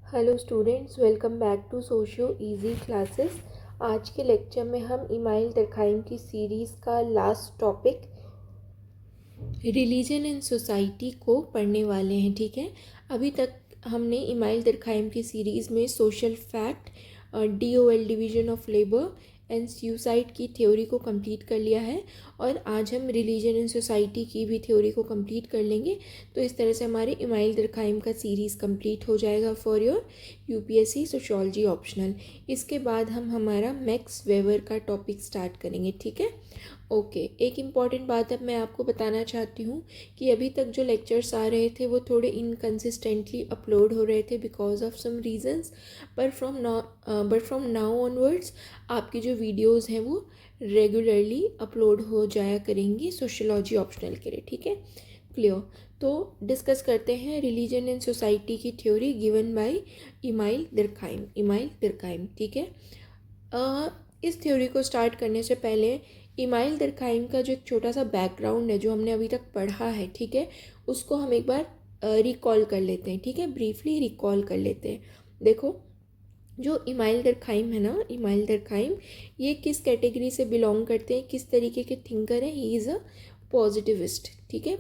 Hello students, welcome back to socio easy classes. आज के lecture में हम इमाइल दरखाइम की सीरीज़ का last topic religion and society को पढ़ने वाले हैं। ठीक है, अभी तक हमने इमाइल दरखाइम की सीरीज़ में social fact, DOL division of labour and suicide की थ्योरी को कंप्लीट कर लिया है और आज हम रिलीजन एंड सोसाइटी की भी थ्योरी को कंप्लीट कर लेंगे। तो इस तरह से हमारे इमाइल दरखाइम का सीरीज़ कंप्लीट हो जाएगा for your UPSC sociology optional. इसके बाद हम हमारा मैक्स वेबर का टॉपिक स्टार्ट करेंगे। ठीक है, ओके। एक इम्पॉर्टेंट बात अब मैं आपको बताना चाहती हूँ कि अभी तक जो लेक्चर्स आ रहे थे वो थोड़े इनकन्सिस्टेंटली अपलोड हो रहे थे बिकॉज ऑफ सम रीजंस, पर फ्रॉम नाउ ऑनवर्ड्स आपकी जो वीडियोस हैं वो रेगुलरली अपलोड हो जाया करेंगी सोशियोलॉजी ऑप्शनल के लिए। ठीक है, क्लियर। तो डिस्कस करते हैं रिलीजन एंड सोसाइटी की थ्योरी गिवन बाय इमाइल दरखाइम। ठीक है, इस थ्योरी को स्टार्ट करने से पहले इमाइल दरखाइम का जो एक छोटा सा बैकग्राउंड है जो हमने अभी तक पढ़ा है, ठीक है, उसको हम एक बार रिकॉल कर लेते हैं। ठीक है, ब्रीफली रिकॉल कर लेते हैं। देखो, जो इमाइल दरखाइम है ना, इमाइल दरखाइम ये किस कैटेगरी से बिलोंग करते हैं, किस तरीके के थिंकर हैं? He is a positivist. ठीक है,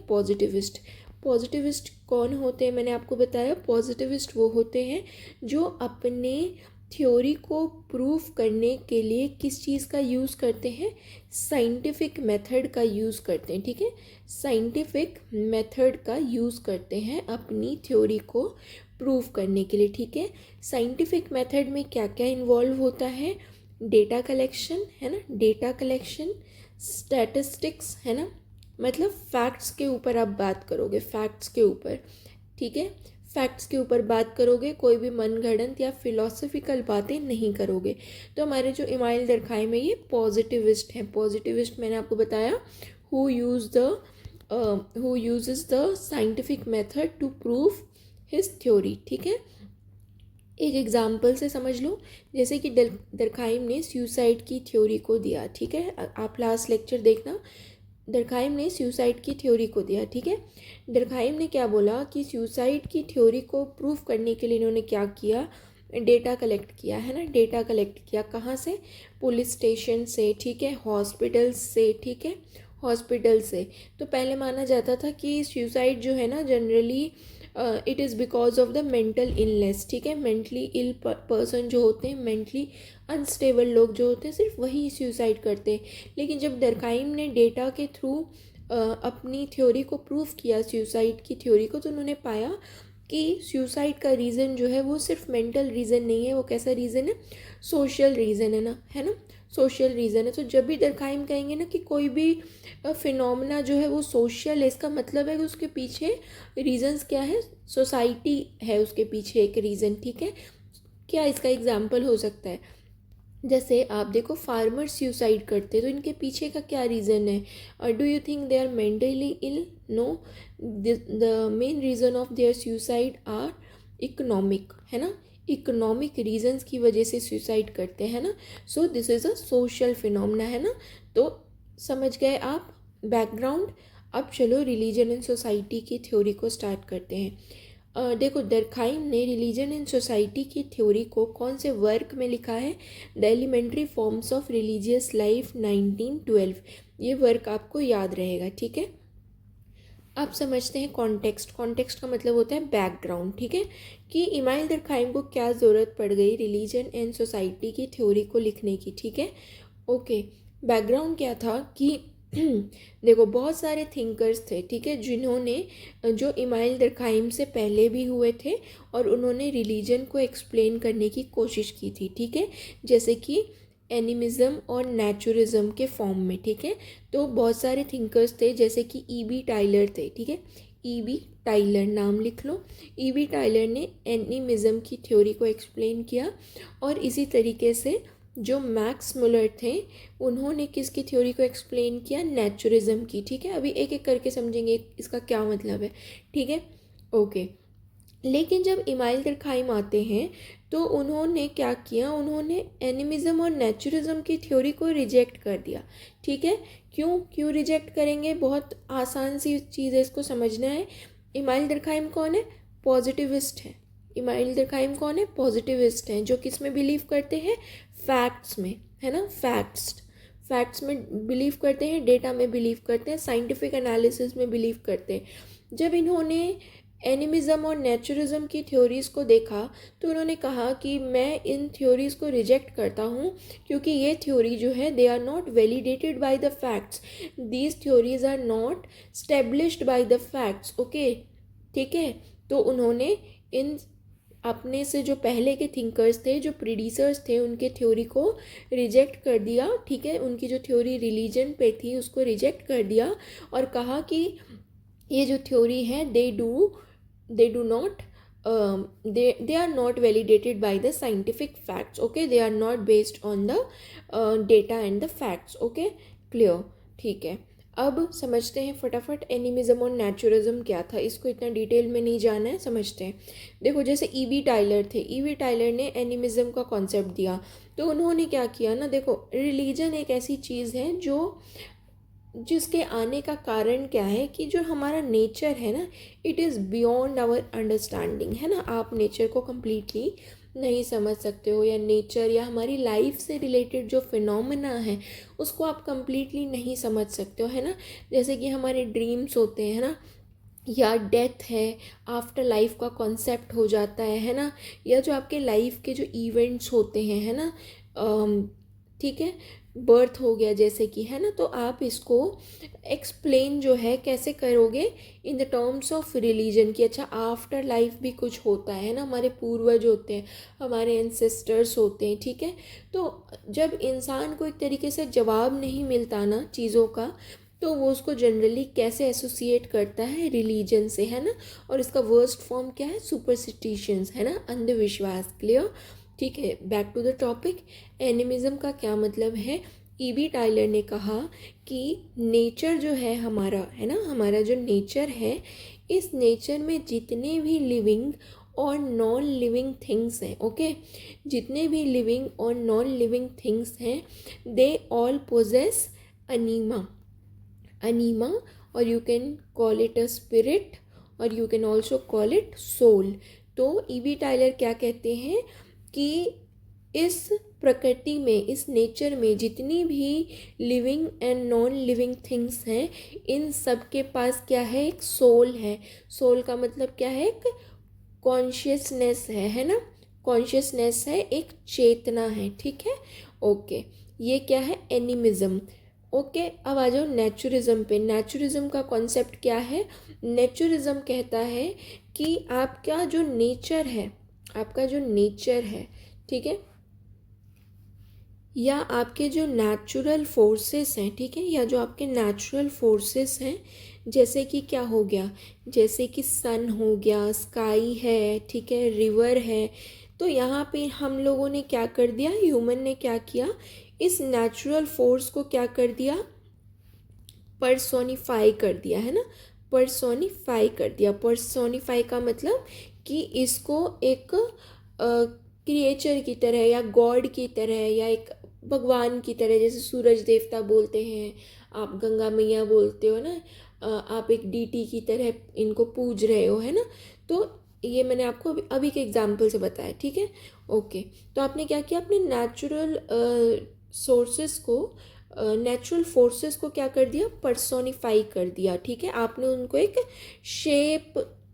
पॉजिटिविस्ट कौन होते हैं? मैंने आपको बताया, पॉजिटिविस्ट वो होते हैं जो अपने थ्योरी को प्रूव करने के लिए किस चीज़ का यूज़ करते हैं? साइंटिफिक मेथड का यूज़ करते हैं। ठीक है, साइंटिफिक मेथड का यूज़ करते हैं अपनी थ्योरी को प्रूव करने के लिए। ठीक है, साइंटिफिक मेथड में क्या क्या इन्वॉल्व होता है? डेटा कलेक्शन है ना, डेटा कलेक्शन, स्टैटिस्टिक्स है ना, मतलब फैक्ट्स के ऊपर आप बात करोगे, फैक्ट्स के ऊपर। ठीक है, फैक्ट्स के ऊपर बात करोगे, कोई भी मनगढ़ंत या फिलोसफिकल बातें नहीं करोगे। तो हमारे जो इमाइल दरखाइम है ये पॉजिटिविस्ट हैं। पॉजिटिविस्ट मैंने आपको बताया who uses the scientific method to prove his theory. ठीक है, एक एग्जाम्पल से समझ लो, जैसे कि दरखाइम ने सुसाइड की थ्योरी को दिया। ठीक है, आप लास्ट लेक्चर देखना, दरखाइम ने सुसाइड की थ्योरी को दिया। ठीक है, दरखाइम ने क्या बोला कि सुसाइड की थ्योरी को प्रूव करने के लिए इन्होंने क्या किया? डेटा कलेक्ट किया है ना, डेटा कलेक्ट किया कहाँ से? पुलिस स्टेशन से, ठीक है, हॉस्पिटल से। ठीक है, हॉस्पिटल से। तो पहले माना जाता था कि सुसाइड जो है ना generally it is because of the mental illness. ठीक है, मेंटली इल पर्सन जो होते हैं, मेंटली अनस्टेबल लोग जो होते हैं, सिर्फ वही सुसाइड करते हैं। लेकिन जब दरखाइम ने डेटा के थ्रू अपनी थ्योरी को प्रूव किया, सुसाइड की थ्योरी को, तो उन्होंने पाया कि सुसाइड का रीज़न जो है वो सिर्फ मेंटल रीज़न नहीं है। वो कैसा रीज़न है? सोशल रीज़न है ना, है ना, सोशल रीज़न है। तो जब भी दरखाइम कहेंगे ना कि कोई भी फिनोमेना जो है वो सोशल है, इसका मतलब है कि उसके पीछे रीजंस क्या है? सोसाइटी है उसके पीछे एक रीज़न। ठीक है, क्या इसका एग्जाम्पल हो सकता है? जैसे आप देखो, फार्मर सुसाइड करते तो इनके पीछे का क्या रीज़न है? Do you think they are mentally ill? No, the main reason of their suicide are economic, है ना, इकोनॉमिक रीजंस की वजह से सुसाइड करते हैं ना। So this is a social phenomena, है ना। तो समझ गए आप बैकग्राउंड। अब चलो रिलीजन एंड सोसाइटी की थ्योरी को स्टार्ट करते हैं। देखो, दरखाइम ने रिलीजन एंड सोसाइटी की थ्योरी को कौन से वर्क में लिखा है? The elementary forms of religious life 1912। ये वर्क आपको याद रहेगा। ठीक है, अब समझते हैं कॉन्टेक्स्ट। कॉन्टेक्स्ट का मतलब होता है बैकग्राउंड। ठीक है, कि इमाइल दरखाइम को क्या ज़रूरत पड़ गई रिलीजन एंड सोसाइटी की थ्योरी को लिखने की। ठीक है, ओके। बैकग्राउंड क्या था कि देखो, बहुत सारे थिंकर्स थे, ठीक है, जिन्होंने जो इमाइल दरखाइम से पहले भी हुए थे और उन्होंने रिलीजन को एक्सप्लेन करने की कोशिश की थी। ठीक है, जैसे कि एनिमिज़म और नेचुरिज्म के फॉर्म में। ठीक है, तो बहुत सारे थिंकर्स थे, जैसे कि E.B. टाइलर थे। ठीक है, E.B. टाइलर नाम लिख लो। E.B. टाइलर ने एनिमिज़म की थ्योरी को एक्सप्लेन किया और इसी तरीके से जो मैक्स मुलर थे उन्होंने किसकी थ्योरी को एक्सप्लेन किया? नेचुरिज्म की। ठीक है, अभी एक एक करके समझेंगे इसका क्या मतलब है। ठीक है, ओके। लेकिन जब इमाइल दरखाइम आते हैं तो उन्होंने क्या किया? उन्होंने एनिमिज़म और नेचुरिज्म की थ्योरी को रिजेक्ट कर दिया। ठीक है, क्यों रिजेक्ट करेंगे? बहुत आसान सी चीज़ है, इसको समझना है। इमाइल दरखाइम कौन है? पॉजिटिविस्ट है। इमाइल दुर्कheim कौन है? पॉजिटिविस्ट हैं, जो किस में बिलीव करते हैं? फैक्ट्स में, है ना, फैक्ट्स में बिलीव करते हैं, डेटा में बिलीव करते हैं, साइंटिफिक एनालिसिस में बिलीव करते हैं। जब इन्होंने एनिमिज़म और नेचुरिज्म की थ्योरीज़ को देखा तो उन्होंने कहा कि मैं इन थ्योरीज़ को रिजेक्ट करता हूँ, क्योंकि ये थ्योरी जो है they are not validated by the facts, these theories are not established by the facts. Okay, ठीक है। तो उन्होंने इन अपने से जो पहले के थिंकर्स थे, जो प्रीडिसर्स थे, उनके थ्योरी को रिजेक्ट कर दिया, ठीक है। उनकी जो थ्योरी रिलीजन पे थी उसको रिजेक्ट कर दिया और कहा कि ये जो थ्योरी है they do not they are not validated by the scientific facts. Okay, they are not based on the data and the facts. Okay, clear, ठीक है। अब समझते हैं फटाफट एनिमिज़म और नेचुरिज्म क्या था। इसको इतना डिटेल में नहीं जाना है, समझते हैं। देखो, जैसे ईवी टाइलर थे, ईवी टाइलर ने एनिमिज़म का कॉन्सेप्ट दिया। तो उन्होंने क्या किया ना, देखो रिलीजन एक ऐसी चीज़ है जिसके आने का कारण क्या है कि जो हमारा नेचर है ना, it is beyond our understanding, है ना। आप नेचर को कम्प्लीटली नहीं समझ सकते हो, या नेचर या हमारी लाइफ से रिलेटेड जो फिनोमेना है उसको आप कम्प्लीटली नहीं समझ सकते हो, है ना। जैसे कि हमारे ड्रीम्स होते हैं ना, या डेथ है, आफ्टर लाइफ का कॉन्सेप्ट हो जाता है ना, या जो आपके लाइफ के जो इवेंट्स होते हैं, है ना, ठीक है, बर्थ हो गया जैसे कि, है ना। तो आप इसको एक्सप्लेन जो है कैसे करोगे? In the terms of religion कि अच्छा आफ्टर लाइफ भी कुछ होता है ना, हमारे पूर्वज होते हैं, हमारे एंसेस्टर्स होते हैं, ठीक है। तो जब इंसान को एक तरीके से जवाब नहीं मिलता ना चीज़ों का, तो वो उसको जनरली कैसे एसोसिएट करता है? रिलीजन से, है ना। और इसका वर्स्ट फॉर्म क्या है? सुपरस्टिशंस, है ना, अंधविश्वास। क्लियर, ठीक है। Back to the topic, animism का क्या मतलब है? ईवी टाइलर ने कहा कि नेचर जो है हमारा, है ना, हमारा जो नेचर है, इस नेचर में जितने भी लिविंग और नॉन लिविंग थिंग्स हैं, ओके, जितने भी लिविंग और नॉन लिविंग थिंग्स हैं, दे ऑल पोजेस अनीमा, और you can call it a spirit, और you can also call it soul. तो ईवी टाइलर क्या कहते हैं कि इस प्रकृति में, इस नेचर में जितनी भी living and non living things हैं, इन सब के पास क्या है? एक सोल है। सोल का मतलब क्या है? एक कॉन्शियसनेस है ना, कॉन्शियसनेस है, एक चेतना है, ठीक है। ओके, ये क्या है? एनिमिज्म। ओके, अब आ जाओ नेचुरिज्म पे। नेचुरिज्म का कॉन्सेप्ट क्या है? नेचुरिज्म कहता है कि आपका जो नेचर है, आपका जो नेचर है, ठीक है, या आपके जो नेचुरल फोर्सेस हैं, ठीक है, या जो आपके नेचुरल फोर्सेस हैं, जैसे कि क्या हो गया? जैसे कि सन हो गया, स्काई है, ठीक है, रिवर है। तो यहाँ पे हम लोगों ने क्या कर दिया? ह्यूमन ने क्या किया? इस नेचुरल फोर्स को क्या कर दिया? पर्सोनिफाई कर दिया, है ना, पर्सोनिफाई कर दिया। पर्सोनिफाई का मतलब कि इसको एक क्रिएचर की तरह, या गॉड की तरह, या एक भगवान की तरह, जैसे सूरज देवता बोलते हैं, आप गंगा मैया बोलते हो ना, आप एक डीटी की तरह इनको पूज रहे हो, है ना। तो ये मैंने आपको अभी के एग्जाम्पल से बताया, ठीक है। ओके, तो आपने क्या किया? अपने नेचुरल सोर्सेस को, नेचुरल फोर्सेस को क्या कर दिया? पर्सोनिफाई कर दिया, ठीक है। आपने उनको एक शेप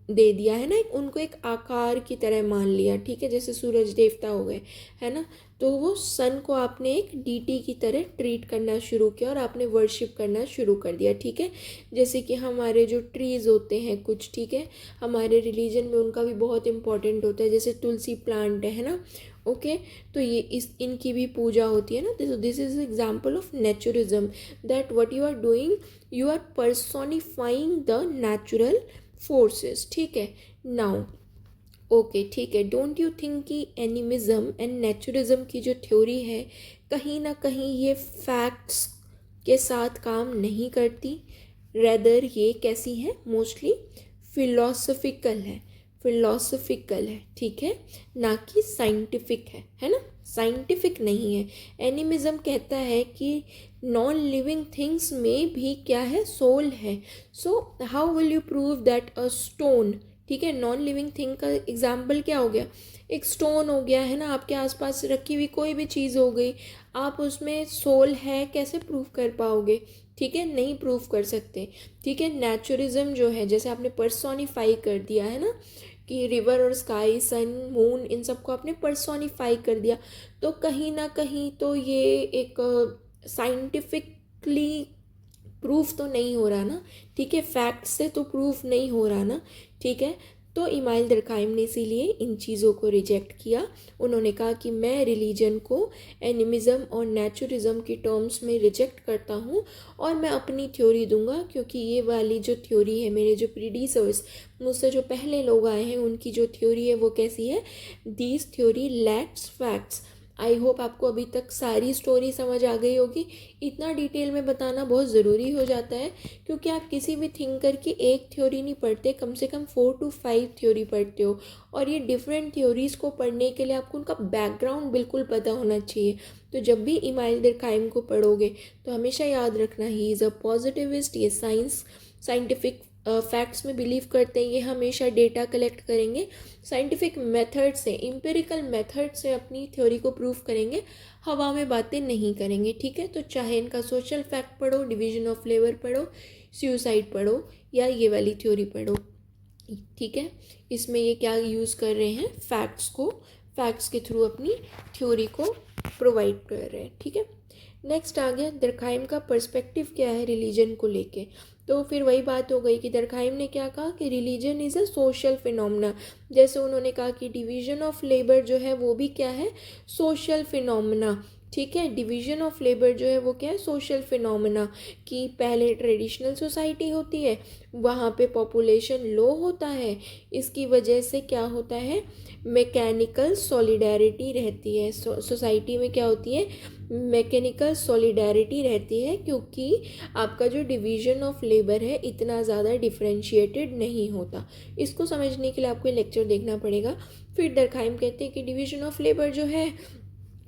दे दिया, है ना, उनको एक आकार की तरह मान लिया, ठीक है। जैसे सूरज देवता हो गए, है ना, तो वो सन को आपने एक डीटी की तरह ट्रीट करना शुरू किया और आपने वर्शिप करना शुरू कर दिया, ठीक है। जैसे कि हमारे जो ट्रीज़ होते हैं कुछ, ठीक है, हमारे रिलीजन में उनका भी बहुत इंपॉर्टेंट होता है, जैसे तुलसी प्लांट है ना। ओके, तो ये इनकी भी पूजा होती है ना। This is example of naturism, that what you are doing, you are personifying the natural forces, ठीक है। नाउ ओके, ठीक है, डोंट यू थिंक कि एनिमिज्म एंड नेचुरिज्म की जो थ्योरी है, कहीं ना कहीं ये फैक्ट्स के साथ काम नहीं करती? रेदर ये कैसी है? मोस्टली फिलोसफिकल है, ठीक है, ना कि साइंटिफिक है ना, साइंटिफिक नहीं है। एनिमिज्म कहता है कि नॉन लिविंग थिंग्स में भी क्या है? सोल है। So how will you prove that a stone ठीक है। नॉन लिविंग थिंग का एग्जाम्पल क्या हो गया, एक स्टोन हो गया है ना, आपके आसपास रखी हुई कोई भी चीज़ हो गई, आप उसमें सोल है कैसे प्रूव कर पाओगे, ठीक है, नहीं प्रूव कर सकते, ठीक है। नेचुरिज्म जो है, जैसे आपने पर्सोनिफाई कर दिया है ना, कि रिवर और स्काई, सन, मून, इन सबको आपने पर्सोनिफाई कर दिया, तो कहीं ना कहीं तो ये एक साइंटिफिकली प्रूफ तो नहीं हो रहा ना, ठीक है, फैक्ट से तो प्रूफ नहीं हो रहा ना, ठीक है। तो इमाइल दरकाइम ने इसीलिए इन चीज़ों को रिजेक्ट किया। उन्होंने कहा कि मैं रिलीजन को एनिमिज़म और नेचुरिज्म की टर्म्स में रिजेक्ट करता हूँ और मैं अपनी थ्योरी दूंगा, क्योंकि ये वाली जो थ्योरी है, मेरे जो प्रीडिसर्स, मुझसे जो पहले लोग आए हैं, उनकी जो थ्योरी है वो कैसी है, these theory lakhs facts. I hope आपको अभी तक सारी स्टोरी समझ आ गई होगी। इतना डिटेल में बताना बहुत ज़रूरी हो जाता है, क्योंकि आप किसी भी थिंकर की एक थ्योरी नहीं पढ़ते, कम से कम 4 to 5 थ्योरी पढ़ते हो, और ये डिफरेंट थ्योरीज़ को पढ़ने के लिए आपको उनका बैकग्राउंड बिल्कुल पता होना चाहिए। तो जब भी इमाइल दरकाइम को पढ़ोगे तो हमेशा याद रखना, ही इज़ अ पॉजिटिविस्ट, ये साइंटिफिक फैक्ट्स में बिलीव करते हैं, ये हमेशा डेटा कलेक्ट करेंगे, साइंटिफिक मेथड से, इम्पेरिकल मेथड से अपनी थ्योरी को प्रूव करेंगे, हवा में बातें नहीं करेंगे, ठीक है। तो चाहे इनका सोशल फैक्ट पढ़ो, डिवीजन ऑफ लेबर पढ़ो, सुसाइड पढ़ो, या ये वाली थ्योरी पढ़ो, ठीक है। इसमें ये क्या यूज़ कर रहे हैं, फैक्ट्स को, फैक्ट्स के थ्रू अपनी थ्योरी को प्रोवाइड कर रहे हैं, ठीक है। नेक्स्ट आ गया दरखाइम का पर्सपेक्टिव क्या है रिलीजन को लेके। तो फिर वही बात हो गई कि दरखाइम ने क्या कहा कि religion is a social phenomena. जैसे उन्होंने कहा कि डिवीज़न ऑफ लेबर जो है वो भी क्या है, सोशल फिनोमेना, ठीक है। डिवीज़न ऑफ लेबर जो है वो क्या है, सोशल फिनोमेना, कि पहले ट्रेडिशनल सोसाइटी होती है, वहाँ पे पॉपुलेशन लो होता है, इसकी वजह से क्या होता है, मैकेनिकल सॉलिडारिटी रहती है, सोसाइटी में क्या होती है, मैकेनिकल सॉलिडारिटी रहती है, क्योंकि आपका जो डिवीज़न ऑफ लेबर है इतना ज़्यादा डिफ्रेंशिएटेड नहीं होता। इसको समझने के लिए आपको लेक्चर देखना पड़ेगा। फिर दरखाइम कहते हैं कि डिवीज़न ऑफ लेबर जो है,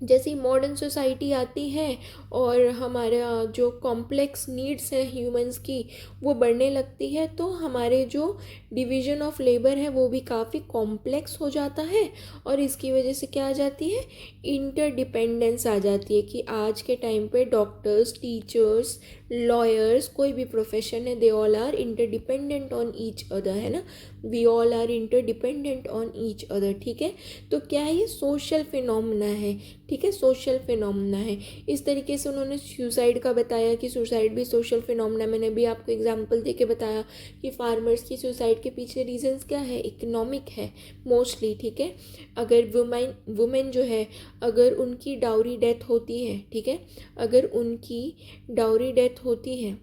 जैसी मॉडर्न सोसाइटी आती है और हमारा जो कॉम्प्लेक्स नीड्स हैं ह्यूमंस की वो बढ़ने लगती है, तो हमारे जो डिवीज़न ऑफ लेबर है वो भी काफ़ी कॉम्प्लेक्स हो जाता है, और इसकी वजह से क्या आ जाती है, इंटरडिपेंडेंस आ जाती है, कि आज के टाइम पे डॉक्टर्स, टीचर्स, लॉयर्स, कोई भी प्रोफेशन है, they all are interdependent on each other, है ना, we all are interdependent on each other, ठीक है। तो क्या है, ये सोशल फिनोमेना है, ठीक है, सोशल फिनोमेना है। इस तरीके से उन्होंने सुसाइड का बताया कि सुसाइड भी सोशल फिनोमेना, मैंने भी आपको एग्जांपल देके बताया कि फार्मर्स की सुसाइड के पीछे रीजंस क्या है, इकोनॉमिक है मोस्टली, ठीक है। अगर वुमेन जो है, अगर उनकी डाउरी डेथ होती है, ठीक है, अगर उनकी डाउरी डेथ होती है,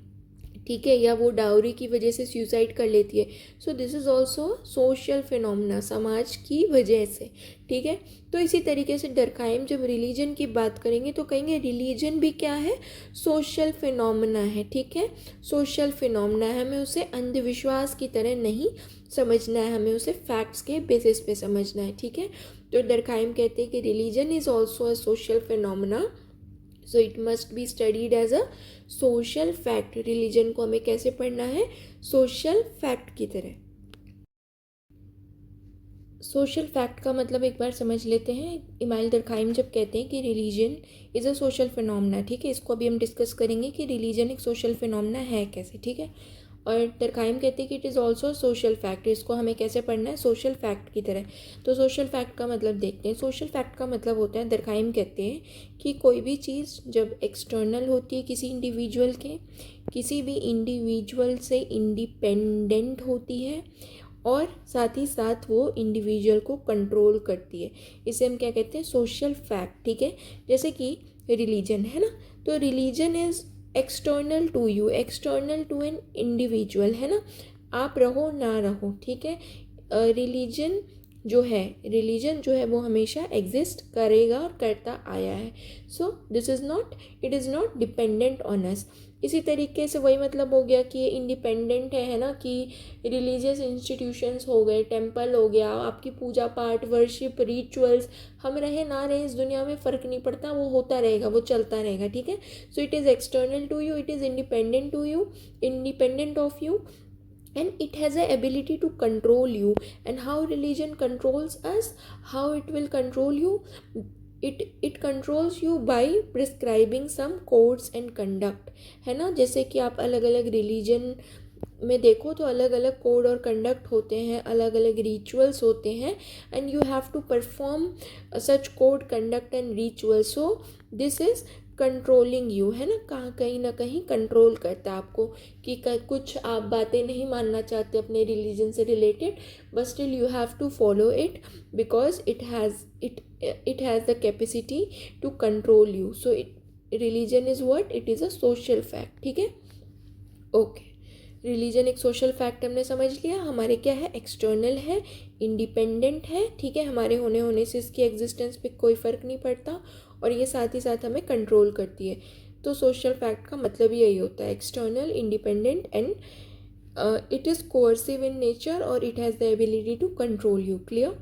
ठीक है, या वो डाउरी की वजह से सुसाइड कर लेती है, सो this is also social phenomena, समाज की वजह से, ठीक है। तो इसी तरीके से दरखाइम जब रिलीजन की बात करेंगे तो कहेंगे रिलीजन भी क्या है, सोशल फिनोमेना है, ठीक है, सोशल फिनोमेना है, हमें उसे अंधविश्वास की तरह नहीं समझना है, हमें उसे फैक्ट्स के बेसिस पे समझना है, ठीक है। तो दरखाइम कहते हैं कि religion is also a social phenomena, so it must be studied as a social fact. Religion को हमें कैसे पढ़ना है, सोशल फैक्ट की तरह। सोशल फैक्ट का मतलब एक बार समझ लेते हैं। इमाइल दरखाइम जब कहते हैं कि religion is a social phenomena, ठीक है, इसको अभी हम डिस्कस करेंगे कि रिलीजन एक सोशल फिनोमेना है कैसे, ठीक है। और दरखाइम कहते हैं कि it is also social fact, इसको हमें कैसे पढ़ना है, सोशल फैक्ट की तरह। तो सोशल फैक्ट का मतलब देखते हैं। सोशल फैक्ट का मतलब होता है, दरखाइम कहते हैं कि कोई भी चीज़ जब एक्सटर्नल होती है किसी इंडिविजुअल के, किसी भी इंडिविजुअल से इंडिपेंडेंट होती है, और साथ ही साथ वो इंडिविजुअल को कंट्रोल करती है, इसे हम क्या कहते हैं, सोशल फैक्ट, ठीक है। जैसे कि रिलीजन है ना, तो religion is external to you, external to an individual, है ना, आप रहो ना रहो, ठीक है। रिलीजन जो है, रिलीजन जो है वो हमेशा एग्जिस्ट करेगा और करता आया है, सो this is not, it is not dependent on us. इसी तरीके से वही मतलब हो गया कि ये इंडिपेंडेंट है ना, कि रिलीजियस इंस्टीट्यूशंस हो गए, टेम्पल हो गया, आपकी पूजा पाठ, वर्शिप, रिचुअल्स, हम रहे ना रहे इस दुनिया में फ़र्क नहीं पड़ता, वो होता रहेगा, वो चलता रहेगा, ठीक है। So it is external to you, it is independent to you, independent of you, and it has a ability to control you. And how religion controls us, how it will control you, it controls you by prescribing some codes and conduct, है ना। जैसे कि आप अलग अलग religion में देखो तो अलग अलग कोड और कंडक्ट होते हैं, अलग अलग रिचुअल्स होते हैं, and you have to perform such code conduct and ritual. So this is controlling you, है ना। कहीं ना कहीं कंट्रोल करता है आपको कि कुछ आप बातें नहीं मानना चाहते अपने रिलीजन से related, but still you have to follow it because it has the capacity to control you. So religion is what, it is a social fact, ठीक है। ओके, रिलीजन एक सोशल फैक्ट हमने समझ लिया। हमारे क्या है, एक्सटर्नल है, इंडिपेंडेंट है, ठीक है। हमारे होने से इसकी एग्जिस्टेंस पे कोई फ़र्क नहीं पड़ता, और ये साथ ही साथ हमें कंट्रोल करती है। तो सोशल फैक्ट का मतलब यही होता है, external, independent, and it is coercive in nature, और it has the ability to control you. Clear.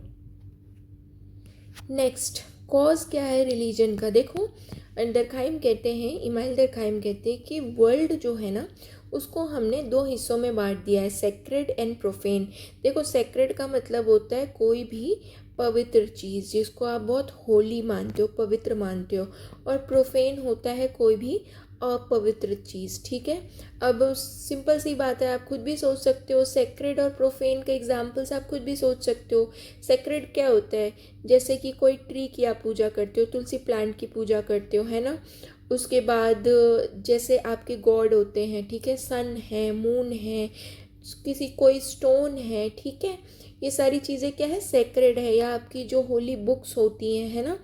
Next, cause क्या है रिलीजन का, देखो दरखाइम कहते हैं, इमाइल दरखाइम कहते हैं कि वर्ल्ड जो है ना उसको हमने दो हिस्सों में बांट दिया है, सेक्रेड एंड प्रोफेन। देखो, सेक्रेड का मतलब होता है कोई भी पवित्र चीज़ जिसको आप बहुत होली मानते हो, पवित्र मानते हो, और प्रोफेन होता है कोई भी अपवित्र चीज़, ठीक है। अब सिंपल सी बात है, आप खुद भी सोच सकते हो, सेक्रेड और प्रोफेन के एग्जाम्पल्स आप खुद भी सोच सकते हो। सेक्रेड क्या होता है, जैसे कि कोई ट्री की आप पूजा करते हो, तुलसी प्लांट की पूजा करते हो, है ना। उसके बाद जैसे आपके गॉड होते हैं, ठीक है, सन है, मून है, किसी कोई स्टोन है, ठीक है। ये सारी चीज़ें क्या है, सेक्रेड है। या आपकी जो होली बुक्स होती हैं, है ना,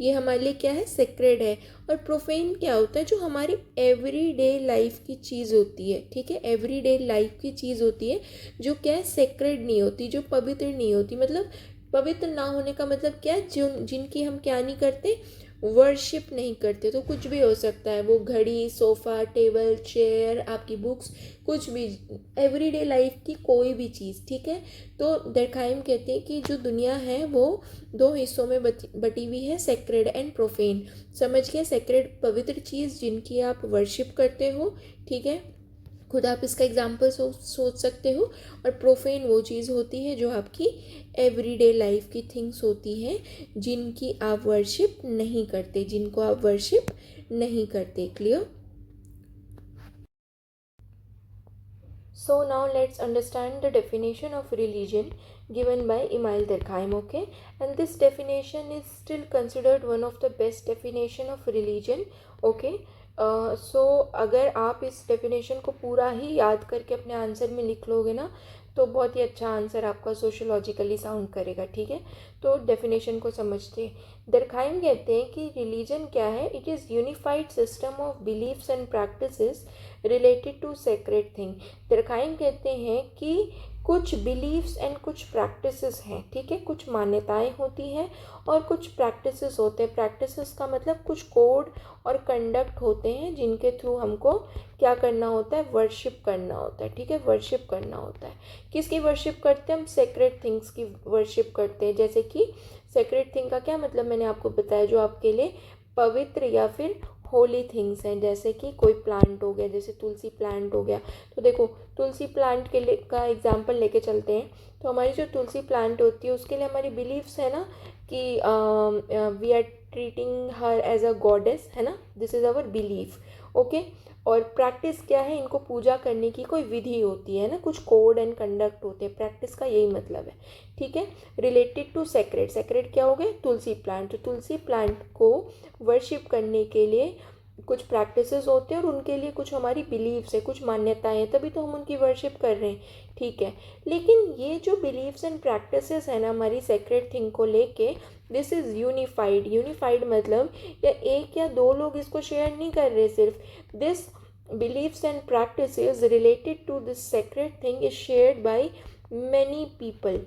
ये हमारे लिए क्या है, सेक्रेड है। और प्रोफेन क्या होता है, जो हमारी एवरीडे लाइफ की चीज़ होती है, ठीक है, एवरीडे लाइफ की चीज़ होती है, जो क्या है, सेक्रेड नहीं होती, जो पवित्र नहीं होती। मतलब पवित्र ना होने का मतलब क्या है, जिनकी हम क्या नहीं करते, वर्शिप नहीं करते। तो कुछ भी हो सकता है, वो घड़ी, सोफ़ा, टेबल, चेयर, आपकी बुक्स, कुछ भी, एवरीडे लाइफ की कोई भी चीज़, ठीक है। तो दरखाइम कहते हैं कि जो दुनिया है वो दो हिस्सों में बटी हुई है, सेक्रेड एंड प्रोफेन। समझ गया, सेक्रेड पवित्र चीज़ जिनकी आप वर्शिप करते हो, ठीक है, खुद आप इसका एग्जाम्पल सोच सकते हो। और प्रोफेन वो चीज़ होती है जो आपकी एवरीडे लाइफ की थिंग्स होती हैं, जिनकी आप वर्शिप नहीं करते, जिनको आप वर्शिप नहीं करते। Clear. So now let's understand the definition of religion given by Emile Durkheim, okay? And this definition is still considered one of the best definition of religion, okay? So अगर आप इस definition को पूरा ही याद करके अपने आंसर में लिख लोगे ना, तो बहुत ही अच्छा आंसर आपका सोशोलॉजिकली साउंड करेगा, ठीक है। तो डेफिनेशन को समझते हैं। दरखाइम कहते हैं कि रिलीजन क्या है, it is unified system of beliefs and practices related to sacred thing. Durkheim कहते हैं कि कुछ बिलीव्स एंड कुछ प्रैक्टिसेस हैं, ठीक है, कुछ मान्यताएं होती हैं और कुछ प्रैक्टिसेस होते हैं। प्रैक्टिसेस का मतलब कुछ कोड और कंडक्ट होते हैं जिनके थ्रू हमको क्या करना होता है, वर्शिप करना होता है, ठीक है, वर्शिप करना होता है। किसकी वर्शिप करते हैं हम, सेक्रेड थिंग्स की वर्शिप करते हैं। जैसे कि सेक्रेड थिंग का क्या मतलब मैंने आपको बताया, जो आपके लिए पवित्र या फिर होली थिंग्स हैं। जैसे कि कोई प्लांट हो गया, जैसे तुलसी प्लांट हो गया। तो देखो, तुलसी प्लांट के लिए का एग्जांपल लेके चलते हैं। तो हमारी जो तुलसी प्लांट होती है उसके लिए हमारी बिलीव्स है ना कि we are treating her as a goddess, है ना, this is our belief, okay. और प्रैक्टिस क्या है, इनको पूजा करने की कोई विधि होती है ना, कुछ कोड एंड कंडक्ट होते हैं। प्रैक्टिस का यही मतलब है, ठीक है। रिलेटेड टू सेक्रेड, सेक्रेड क्या हो गए, तुलसी प्लांट। तो तुलसी प्लांट को वर्शिप करने के लिए कुछ प्रैक्टिसेस होते हैं और उनके लिए कुछ हमारी बिलीव्स है, कुछ मान्यताएं हैं, तभी तो हम उनकी वर्शिप कर रहे हैं, ठीक है। लेकिन ये जो बिलीव्स एंड प्रैक्टिसेस है ना हमारी सेक्रेड थिंग को लेके, दिस इज़ यूनिफाइड। यूनिफाइड मतलब या एक या दो लोग इसको शेयर नहीं कर रहे सिर्फ, this beliefs and practices related to this sacred thing is shared by many people,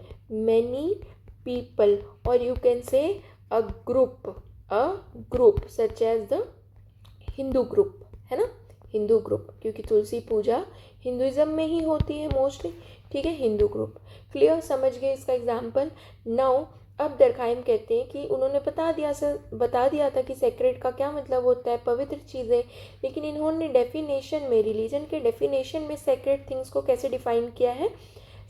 or you can say a group such as the Hindu group, है ना, हिंदू ग्रुप, क्योंकि तुलसी पूजा हिंदुज़म में ही होती है मोस्टली, ठीक है, हिंदू ग्रुप। क्लियर, समझ गए इसका एग्जाम्पल। नाउ अब दरखाइम कहते हैं कि उन्होंने बता दिया था कि सेक्रेट का क्या मतलब होता है, पवित्र चीज़ें, लेकिन इन्होंने डेफिनेशन में, रिलीजन के डेफिनेशन में सेक्रेट थिंग्स को कैसे डिफाइन किया है,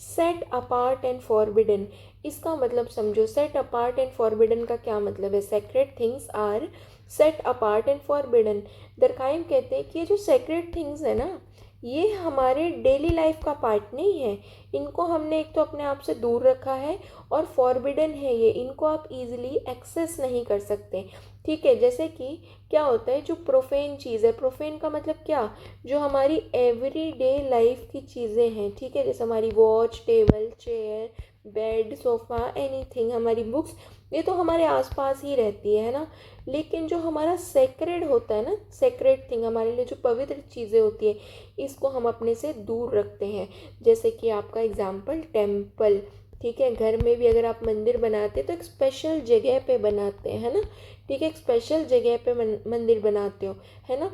सेट अपार्ट एंड फॉरबिडन। इसका मतलब समझो, सेट अपार्ट एंड फॉरबिडन का क्या मतलब है। Sacred things are set apart and forbidden. Durkheim कहते हैं कि ये जो सेक्रेट थिंग्स है ना, ये हमारे डेली लाइफ का पार्ट नहीं है। इनको हमने एक तो अपने आप से दूर रखा है, और फॉरबिडन है ये, इनको आप इजीली एक्सेस नहीं कर सकते। ठीक है, जैसे कि क्या होता है, जो प्रोफेन चीज़ है, प्रोफेन का मतलब क्या, जो हमारी एवरी डे लाइफ की चीज़ें हैं, ठीक है, जैसे हमारी watch, table, chair, bed, sofa, anything, हमारी बुक्स, ये तो हमारे आसपास ही रहती है ना। लेकिन जो हमारा सेक्रेड होता है ना, सेक्रेड थिंग, हमारे लिए जो पवित्र चीज़ें होती है, इसको हम अपने से दूर रखते हैं। जैसे कि आपका एग्जाम्पल टेम्पल, ठीक है, घर में भी अगर आप मंदिर बनाते हैं तो एक स्पेशल जगह पे बनाते हैं, है ना, ठीक है, एक स्पेशल जगह पे मंदिर बनाते हो, है ना।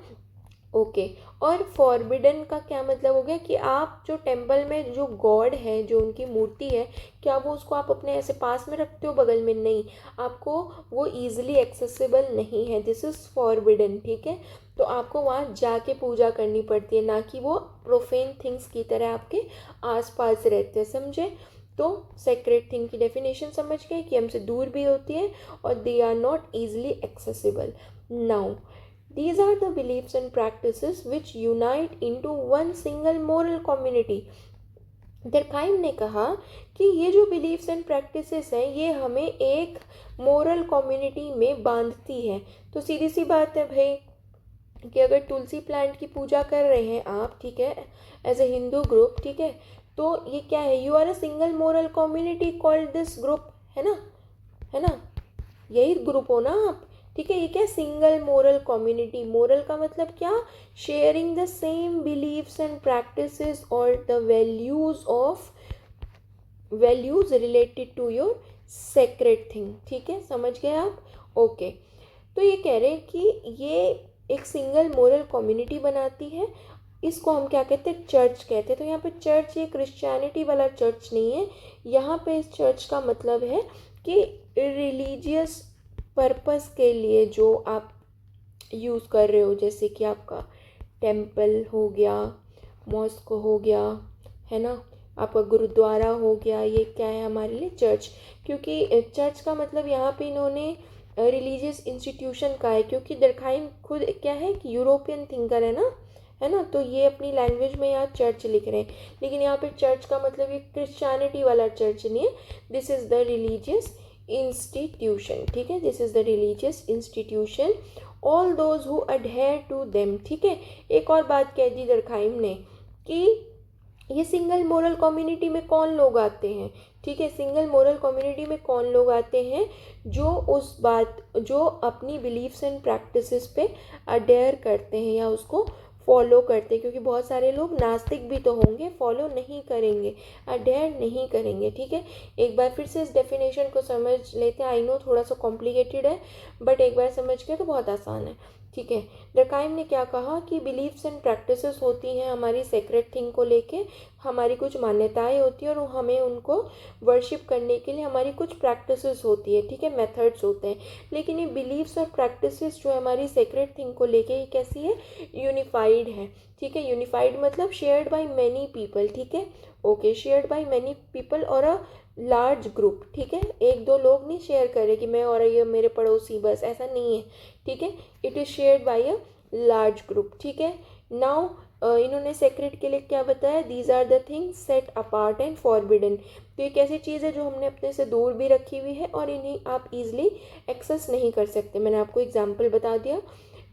ओके। और फॉरबिडन का क्या मतलब हो गया कि आप जो टेम्पल में जो गॉड है, जो उनकी मूर्ति है, क्या वो उसको आप अपने ऐसे पास में रखते हो, बगल में? नहीं, आपको वो ईजिली एक्सेसिबल नहीं है, दिस इज़ फॉरबिडन, ठीक है। तो आपको वहाँ जाके पूजा करनी पड़ती है, ना कि वो प्रोफेन थिंग्स की तरह आपके आसपास रहते हैं, समझे। तो सेक्रेट थिंग की डेफिनेशन समझ गए कि हमसे दूर भी होती है और they are not easily accessible. Now these are the beliefs and practices which unite into one single moral community. दरखाइम ने कहा कि ये जो बिलीफ्स एंड प्रैक्टिसेस हैं, ये हमें एक मोरल कम्युनिटी में बांधती है। तो सीधी सी बात है भाई, कि अगर तुलसी प्लांट की पूजा कर रहे हैं आप, ठीक है, एज ए हिंदू ग्रुप, ठीक है, तो ये क्या है, you are a single moral community called this group, है ना, है ना, यही ग्रुप हो ना आप, ठीक है। ये क्या, सिंगल मोरल कम्युनिटी। मोरल का मतलब क्या, sharing the same beliefs and practices और the values related to your sacred thing, ठीक है, समझ गए आप। ओके। तो ये कह रहे हैं कि ये एक सिंगल मोरल कम्युनिटी बनाती है, इसको हम क्या कहते हैं, चर्च कहते हैं। तो यहाँ पे चर्च ये क्रिश्चियनिटी वाला चर्च नहीं है, यहाँ पे इस चर्च का मतलब है कि रिलीजियस पर्पस के लिए जो आप यूज़ कर रहे हो, जैसे कि आपका टेम्पल हो गया, मॉस्क हो गया, है ना, आपका गुरुद्वारा हो गया, ये क्या है हमारे लिए, चर्च। क्योंकि चर्च का मतलब यहाँ पे इन्होंने रिलीजियस इंस्टीट्यूशन का है, क्योंकि दरखाइम खुद क्या है कि यूरोपियन थिंकर है ना, तो ये अपनी लैंग्वेज में यहाँ चर्च लिख रहे हैं। लेकिन यहाँ पे चर्च का मतलब ये क्रिश्चियनिटी वाला चर्च नहीं है, this is the religious institution, ठीक है, this is the religious institution, all those who adhere to them, ठीक है। एक और बात कह दी दरखाइम ने कि ये सिंगल मोरल कम्युनिटी में कौन लोग आते हैं, ठीक है, सिंगल मोरल कम्युनिटी में कौन लोग आते हैं, जो अपनी बिलीफ्स एंड प्रैक्टिसेस पे अडेयर करते हैं या उसको फॉलो करते हैं। क्योंकि बहुत सारे लोग नास्तिक भी तो होंगे, फॉलो नहीं करेंगे, अडेयर नहीं करेंगे, ठीक है। एक बार फिर से इस डेफिनेशन को समझ लेते हैं। आई नो थोड़ा सा कॉम्प्लिकेटेड है, बट एक बार समझ गए तो बहुत आसान है, ठीक है। डरकाइम ने क्या कहा कि बिलीव्स एंड प्रैक्टिसेस होती हैं हमारी सेक्रेट थिंग को लेके, हमारी कुछ मान्यताएं होती हैं और हमें उनको वर्शिप करने के लिए हमारी कुछ प्रैक्टिसेस होती है, ठीक है, मेथड्स होते हैं। लेकिन ये बिलीव्स और प्रैक्टिसेस जो है हमारी सेक्रेट थिंग को लेके, ये कैसी है, यूनिफाइड है, ठीक है। यूनिफाइड मतलब शेयर्ड बाय मैनी पीपल, ठीक है, okay, shared by many people और अ लार्ज ग्रुप, ठीक है। एक दो लोग नहीं शेयर करे कि मैं और ये मेरे पड़ोसी, बस ऐसा नहीं है, ठीक है। It is shared by a large group, ठीक है। नाउ इन्होंने सेक्रेट के लिए क्या बताया, these are the things set apart and forbidden. तो एक ऐसी चीज़ है जो हमने अपने से दूर भी रखी हुई है और इन्हें आप इजीली एक्सेस नहीं कर सकते। मैंने आपको एग्जांपल बता दिया।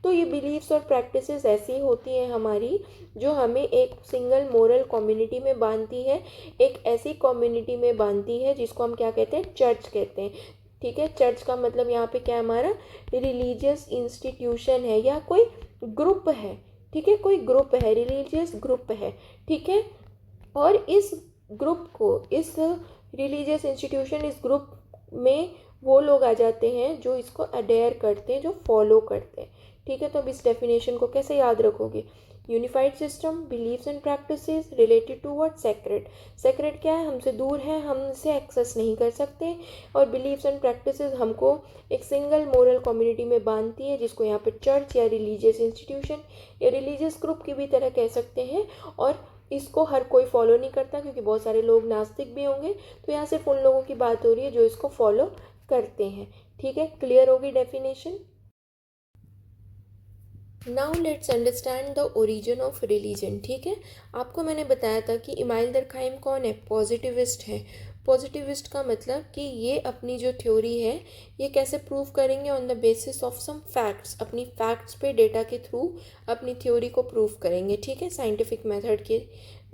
तो ये बिलीव्स और प्रैक्टिसेस ऐसी होती हैं हमारी, जो हमें एक सिंगल मोरल कम्युनिटी में बांधती है, एक ऐसी कम्युनिटी में बांधती है जिसको हम क्या कहते हैं, चर्च कहते हैं, ठीक है। चर्च का मतलब यहाँ पे क्या, हमारा रिलीजियस इंस्टीट्यूशन है या कोई ग्रुप है, ठीक है, कोई ग्रुप है, रिलीजियस ग्रुप है, ठीक है। और इस ग्रुप को, इस रिलीजियस इंस्टीट्यूशन, इस ग्रुप में वो लोग आ जाते हैं जो इसको अडेयर करते हैं, जो फॉलो करते हैं, ठीक है। तो अब इस डेफिनेशन को कैसे याद रखोगे, unified system, beliefs and practices related to what, sacred. Sacred क्या है, हमसे दूर है, हम इसे एक्सेस नहीं कर सकते। और बिलीव्स एंड प्रैक्टिसेस हमको एक सिंगल मोरल कम्युनिटी में बांधती है, जिसको यहाँ पे चर्च या रिलीजियस इंस्टीट्यूशन या रिलीजियस ग्रुप की भी तरह कह सकते हैं। और इसको हर कोई फॉलो नहीं करता, क्योंकि बहुत सारे लोग नास्तिक भी होंगे। तो यहाँ सिर्फ उन लोगों की बात हो रही है जो इसको फॉलो करते हैं। ठीक है, क्लियर होगी definition. Now let's understand the origin of religion. ठीक है, आपको मैंने बताया था कि इमाइल दरखाइम कौन है, पॉजिटिविस्ट है। पॉजिटिविस्ट का मतलब कि ये अपनी जो थ्योरी है ये कैसे प्रूव करेंगे, on the basis of some facts, अपनी फैक्ट्स पे डेटा के थ्रू अपनी थ्योरी को प्रूव करेंगे। ठीक है, साइंटिफिक मेथड के,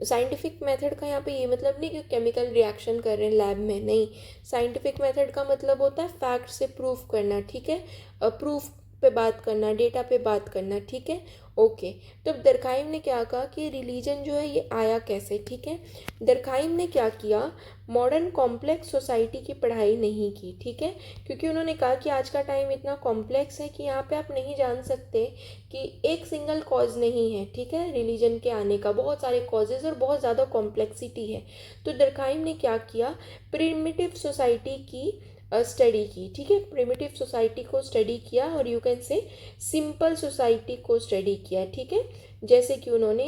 साइंटिफिक मेथड का यहाँ पे ये मतलब नहीं कि केमिकल रिएक्शन कर रहे हैं लैब में, नहीं। साइंटिफिक मेथड का मतलब होता है फैक्ट से प्रूफ करना। ठीक है, प्रूफ पे बात करना, डेटा पे बात करना। ठीक है, ओके। तो दरखाइम ने क्या कहा कि रिलीजन जो है ये आया कैसे। ठीक है, दरखाइम ने क्या किया, मॉडर्न कॉम्प्लेक्स सोसाइटी की पढ़ाई नहीं की। ठीक है, क्योंकि उन्होंने कहा कि आज का टाइम इतना कॉम्प्लेक्स है कि यहाँ पे आप नहीं जान सकते कि एक सिंगल कॉज नहीं है। ठीक है, रिलीजन के आने का बहुत सारे कॉजेज़ और बहुत ज़्यादा कॉम्प्लेक्सिटी है। तो दरखाइम ने क्या किया, प्रिमिटिव सोसाइटी की स्टडी की। ठीक है, प्रिमिटिव सोसाइटी को स्टडी किया, और you can say simple society को स्टडी किया। ठीक है, जैसे कि उन्होंने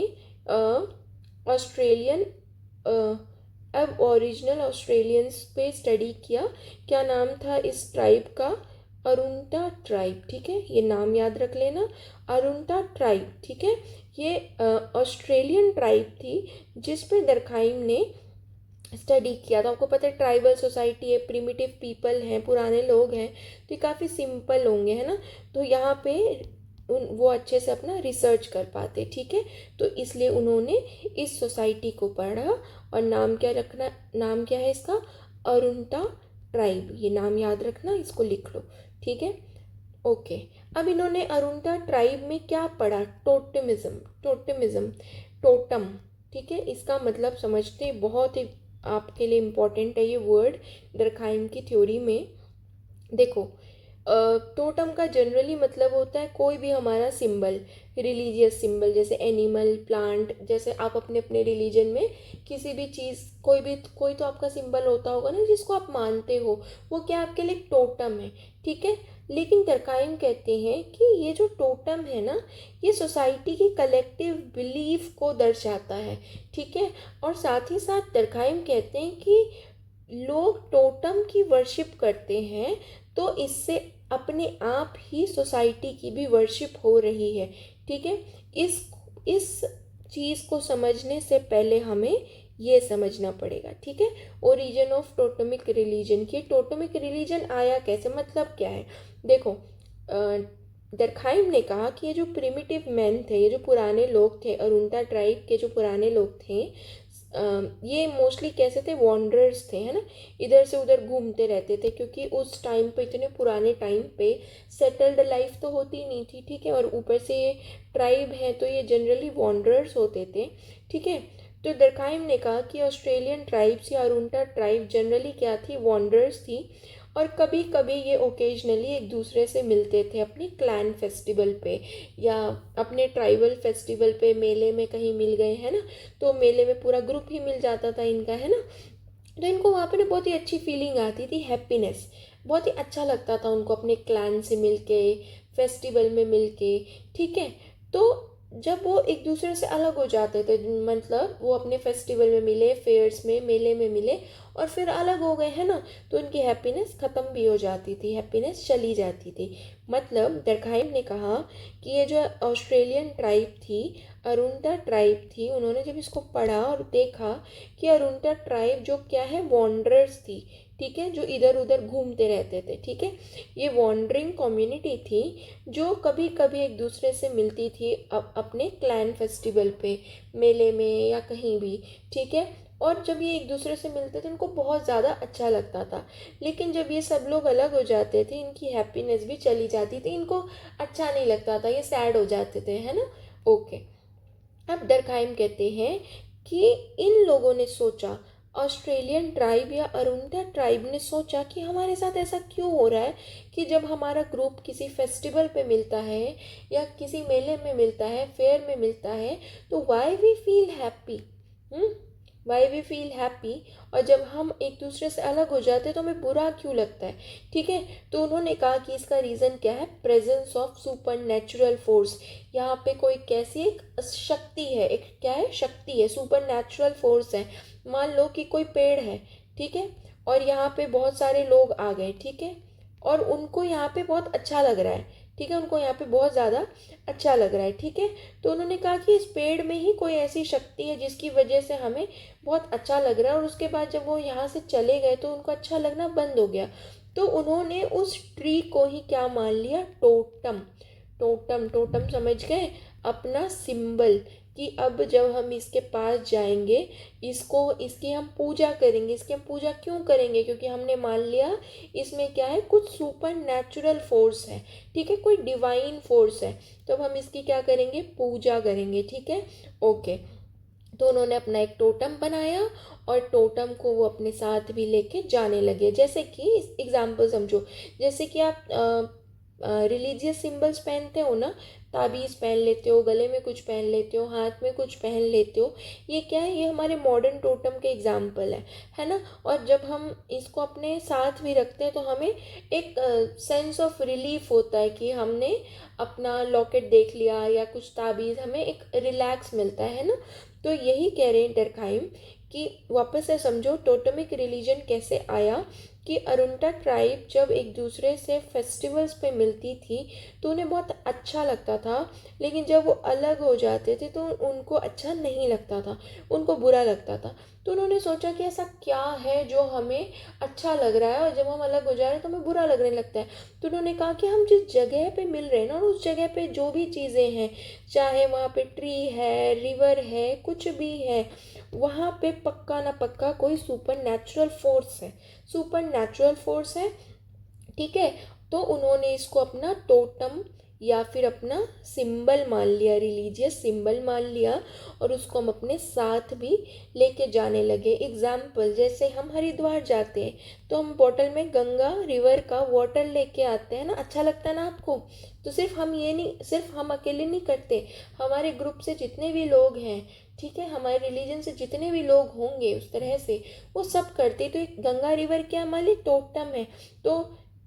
ऑस्ट्रेलियन अब ओरिजिनल ऑस्ट्रेलियंस पे स्टडी किया। क्या नाम था इस ट्राइब का, अरुंटा ट्राइब। ठीक है, ये नाम याद रख लेना, अरुंटा ट्राइब। ठीक है, ये ऑस्ट्रेलियन ट्राइब थी जिस पे दरखाइम ने स्टडी किया। तो आपको पता है ट्राइबल सोसाइटी है, प्रिमिटिव पीपल हैं, पुराने लोग हैं, तो ये काफ़ी सिंपल होंगे, है ना। तो यहाँ पे वो अच्छे से अपना रिसर्च कर पाते। ठीक है, तो इसलिए उन्होंने इस सोसाइटी को पढ़ा। और नाम क्या रखना, नाम क्या है इसका, अरुंटा ट्राइब। ये नाम याद रखना, इसको लिख लो। ठीक है, ओके। अब इन्होंने अरुंटा ट्राइब में क्या पढ़ा, टोटमिज्म। टोटमिज्म, टोटम। ठीक है, इसका मतलब समझते, बहुत ही आपके लिए इम्पोर्टेंट है ये वर्ड दरखाइम की थ्योरी में। देखो, टोटम का जनरली मतलब होता है कोई भी हमारा सिंबल, रिलीजियस सिंबल, जैसे एनिमल, प्लांट, जैसे आप अपने अपने रिलीजन में किसी भी चीज़, कोई तो आपका सिंबल होता होगा ना जिसको आप मानते हो, वो क्या आपके लिए टोटम है। ठीक है, लेकिन दरखाइम कहते हैं कि ये जो टोटम है ना, ये सोसाइटी की कलेक्टिव बिलीफ को दर्शाता है। ठीक है, और साथ ही साथ दरखाइम कहते हैं कि लोग टोटम की वर्शिप करते हैं, तो इससे अपने आप ही सोसाइटी की भी वर्शिप हो रही है। ठीक है, इस चीज़ को समझने से पहले हमें ये समझना पड़ेगा। ठीक है, ओरिजिन ऑफ टोटमिक रिलीजन की, टोटमिक रिलीजन आया कैसे, मतलब क्या है। देखो, दरखाइम ने कहा कि ये जो प्रिमिटिव मैन थे, ये जो पुराने लोग थे, अरुंटा ट्राइब के जो पुराने लोग थे, ये मोस्टली कैसे थे, वॉन्डरर्स थे, है ना, इधर से उधर घूमते रहते थे, क्योंकि उस टाइम पे, इतने पुराने टाइम पे सेटल्ड लाइफ तो होती नहीं थी। ठीक है, और ऊपर से ये ट्राइब है, तो ये जनरली वॉन्डरर्स होते थे। ठीक है, तो दरखाइम ने कहा कि ऑस्ट्रेलियन ट्राइब्स या अरुंटा ट्राइब जनरली क्या थी, वॉन्डरर्स थी, और कभी कभी ये ओकेजनली एक दूसरे से मिलते थे अपनी क्लैन फेस्टिवल पे, या अपने ट्राइबल फेस्टिवल पे, मेले में कहीं मिल गए, है ना, तो मेले में पूरा ग्रुप ही मिल जाता था इनका, है ना। तो इनको वहाँ पे ना बहुत ही अच्छी फीलिंग आती थी, हैप्पीनेस, बहुत ही अच्छा लगता था उनको अपने क्लैन से मिल के, फेस्टिवल में मिल के। ठीक है, तो जब वो एक दूसरे से अलग हो जाते थे, मतलब वो अपने फेस्टिवल में मिले, फेयर्स में, मेले में मिले, और फिर अलग हो गए, है ना, तो उनकी हैप्पीनेस ख़त्म भी हो जाती थी, हैप्पीनेस चली जाती थी। मतलब दरखाइम ने कहा कि ये जो ऑस्ट्रेलियन ट्राइब थी, अरुंटा ट्राइब थी, उन्होंने जब इसको पढ़ा और देखा कि अरुंटा ट्राइब जो क्या है, वॉन्डरर्स थी। ठीक है, जो इधर उधर घूमते रहते थे। ठीक है, ये वॉन्डरिंग कम्युनिटी थी जो कभी कभी एक दूसरे से मिलती थी अपने क्लैन फेस्टिवल पे, मेले में, या कहीं भी। ठीक है, और जब ये एक दूसरे से मिलते थे उनको बहुत ज़्यादा अच्छा लगता था। लेकिन जब ये सब लोग अलग हो जाते थे, इनकी हैप्पीनेस भी चली जाती थी, इनको अच्छा नहीं लगता था, ये सैड हो जाते थे, है ना। ओके, अब दरखाइम कहते हैं कि इन लोगों ने सोचा, ऑस्ट्रेलियन ट्राइब या अरुंडा ट्राइब ने सोचा कि हमारे साथ ऐसा क्यों हो रहा है कि जब हमारा ग्रुप किसी फेस्टिवल पे मिलता है या किसी मेले में मिलता है, फेयर में मिलता है, तो why we feel happy, why we feel happy, और जब हम एक दूसरे से अलग हो जाते हैं तो हमें बुरा क्यों लगता है। ठीक है, तो उन्होंने कहा कि इसका रीज़न क्या है, presence of super natural force. यहाँ पे कोई कैसी एक शक्ति है, एक क्या है, शक्ति है, सुपर नेचुरल फोर्स है। मान लो कि कोई पेड़ है, ठीक है, और यहाँ पे बहुत सारे लोग आ गए, ठीक है, और उनको यहाँ पे बहुत अच्छा लग रहा है, ठीक है, उनको यहाँ पे बहुत ज़्यादा अच्छा लग रहा है, ठीक है। तो उन्होंने कहा कि इस पेड़ में ही कोई ऐसी शक्ति है जिसकी वजह से हमें बहुत अच्छा लग रहा है, और उसके बाद जब वो यहाँ से चले गए तो उनको अच्छा लगना बंद हो गया। तो उन्होंने उस ट्री को ही क्या मान लिया, टोटम। टोटम, टोटम समझ गए, अपना सिंबल, कि अब जब हम इसके पास जाएंगे, इसकी हम पूजा करेंगे। इसकी हम पूजा क्यों करेंगे, क्योंकि हमने मान लिया इसमें क्या है, कुछ सुपर नेचुरल फोर्स है, ठीक है, कोई डिवाइन फोर्स है, तो अब हम इसकी क्या करेंगे, पूजा करेंगे, ठीक है। ओके, तो उन्होंने अपना एक टोटम बनाया और टोटम को वो अपने साथ भी लेके जाने लगे। जैसे कि एग्जाम्पल समझो, जैसे कि आप रिलीजियस सिंबल्स पहनते हो ना, ताबीज़ पहन लेते हो, गले में कुछ पहन लेते हो, हाथ में कुछ पहन लेते हो, ये क्या है, ये हमारे मॉडर्न टोटम के एग्जाम्पल है ना। और जब हम इसको अपने साथ भी रखते हैं तो हमें एक सेंस ऑफ रिलीफ होता है कि हमने अपना लॉकेट देख लिया या कुछ ताबीज़, हमें एक रिलैक्स मिलता है ना। तो यही कह रहे हैं डरखाइम कि वापस से समझो टोटमिक रिलीजन कैसे आया, कि अरुंटा ट्राइब जब एक दूसरे से फेस्टिवल्स पे मिलती थी तो उन्हें बहुत अच्छा लगता था, लेकिन जब वो अलग हो जाते थे तो उनको अच्छा नहीं लगता था, उनको बुरा लगता था। तो उन्होंने सोचा कि ऐसा क्या है जो हमें अच्छा लग रहा है और जब हम अलग हो जा रहे हैं तो हमें बुरा लगने लगता है। तो उन्होंने कहा कि हम जिस जगह पे मिल रहे हैं ना, उस जगह पे जो भी चीज़ें हैं, चाहे वहाँ पे ट्री है, रिवर है, कुछ भी है, वहाँ पे पक्का ना पक्का कोई सुपर नेचुरल फोर्स है, सुपर नेचुरल फोर्स है, ठीक है। तो उन्होंने इसको अपना टोटम या फिर अपना सिंबल मान लिया, रिलीजियस सिंबल मान लिया, और उसको हम अपने साथ भी लेके जाने लगे। एग्जाम्पल, जैसे हम हरिद्वार जाते हैं तो हम बॉटल में गंगा रिवर का वाटर लेके आते हैं ना, अच्छा लगता है ना आपको। तो सिर्फ हम ये नहीं, सिर्फ हम अकेले नहीं करते, हमारे ग्रुप से जितने भी लोग हैं, ठीक है, हमारे रिलीजन से जितने भी लोग होंगे उस तरह से, वो सब करते। तो एक गंगा रिवर क्या हमारी टोटम है। तो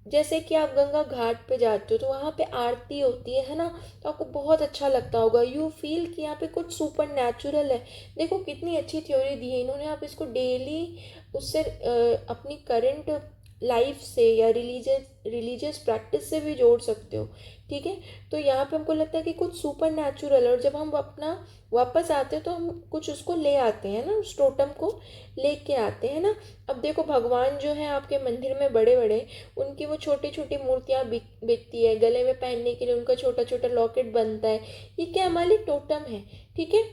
जैसे कि आप गंगा घाट पे जाते हो तो वहाँ पे आरती होती है ना, तो आपको बहुत अच्छा लगता होगा, यू फील कि यहाँ पे कुछ सुपर नेचुरल है। देखो कितनी अच्छी थ्योरी दी है इन्होंने, आप इसको डेली उससे अपनी करंट लाइफ से या रिलीजियस प्रैक्टिस से भी जोड़ सकते हो, ठीक है। तो यहाँ पे हमको लगता है कि कुछ सुपर नेचुरल है, और जब हम अपना वापस आते हैं तो हम कुछ उसको ले आते हैं ना, उस टोटम को लेके आते हैं ना। अब देखो भगवान जो है आपके मंदिर में बड़े बड़े, उनकी वो छोटी छोटी मूर्तियाँ बिकती है, गले में पहनने के लिए उनका छोटा छोटा लॉकेट बनता है, ये क्या हमारी टोटम है, ठीक है।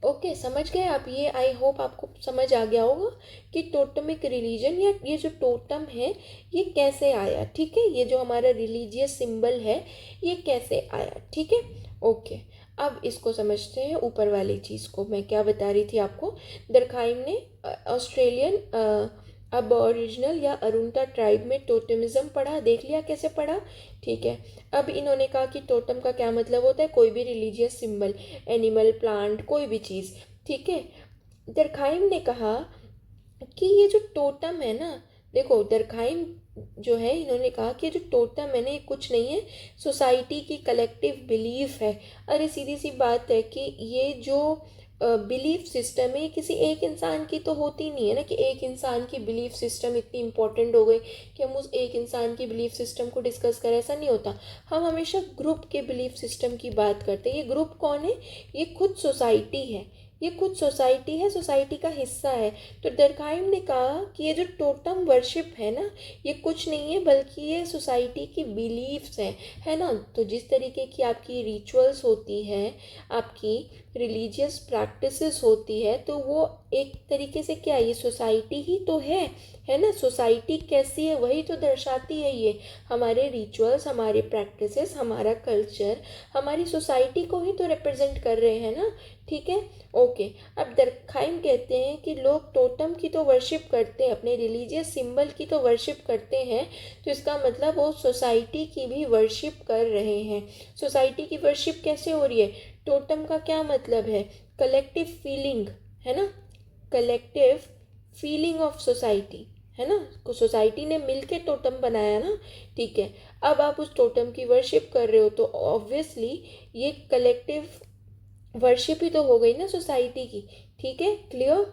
ओके, समझ गए आप, ये आई होप आपको समझ आ गया होगा कि टोटमिक रिलीजन या ये जो टोटम है ये कैसे आया, ठीक है, ये जो हमारा रिलीजियस सिंबल है ये कैसे आया, ठीक है। ओके, अब इसको समझते हैं ऊपर वाली चीज़ को, मैं क्या बता रही थी आपको। दरखाइम ने ऑस्ट्रेलियन अब ओरिजिनल या अरुंता ट्राइब में टोटमिज्म पढ़ा, देख लिया कैसे पढ़ा, ठीक है। अब इन्होंने कहा कि टोटम का क्या मतलब होता है, कोई भी रिलीजियस सिंबल, एनिमल, प्लांट, कोई भी चीज़, ठीक है। दरखाइम ने कहा कि ये जो टोटम है ना, देखो दरखाइम जो है, इन्होंने कहा कि जो टोटम है ना ये कुछ नहीं है, सोसाइटी की कलेक्टिव बिलीफ है। अरे सीधी सी बात है कि ये जो बिलीफ सिस्टम है किसी एक इंसान की तो होती नहीं है ना, कि एक इंसान की बिलीफ सिस्टम इतनी इंपॉर्टेंट हो गई कि हम उस एक इंसान की बिलीफ सिस्टम को डिस्कस करें, ऐसा नहीं होता। हम हमेशा ग्रुप के बिलीफ सिस्टम की बात करते हैं। ये ग्रुप कौन है, ये खुद सोसाइटी है, ये खुद सोसाइटी है, सोसाइटी का हिस्सा है। तो दरखाइम ने कहा कि ये जो टोटम वर्शिप है ना, ये कुछ नहीं है बल्कि ये सोसाइटी की बिलीफ्स हैं, है ना। तो जिस तरीके की आपकी रिचुअल्स होती है, आपकी रिलीजियस प्रैक्टिसेस होती है, तो वो एक तरीके से क्या, ये सोसाइटी ही तो है ना। सोसाइटी कैसी है वही तो दर्शाती है ये, हमारे रिचुअल्स, हमारे प्रैक्टिसेस, हमारा कल्चर, हमारी सोसाइटी को ही तो रिप्रेजेंट कर रहे हैं ना, ठीक है। ओके। अब दरखाइम कहते हैं कि लोग टोटम की तो वर्शिप करते हैं, अपने रिलीजियस सिंबल की तो वर्शिप करते हैं, तो इसका मतलब वो सोसाइटी की भी वर्शिप कर रहे हैं। सोसाइटी की वर्शिप कैसे हो रही है? टोटम का क्या मतलब है? कलेक्टिव फीलिंग, है ना, कलेक्टिव फीलिंग ऑफ सोसाइटी, है ना, सोसाइटी ने मिलके टोटम बनाया ना, ठीक है। अब आप उस टोटम की वर्शिप कर रहे हो तो ऑब्वियसली ये कलेक्टिव वर्शिप ही तो हो गई ना सोसाइटी की, ठीक है, क्लियर।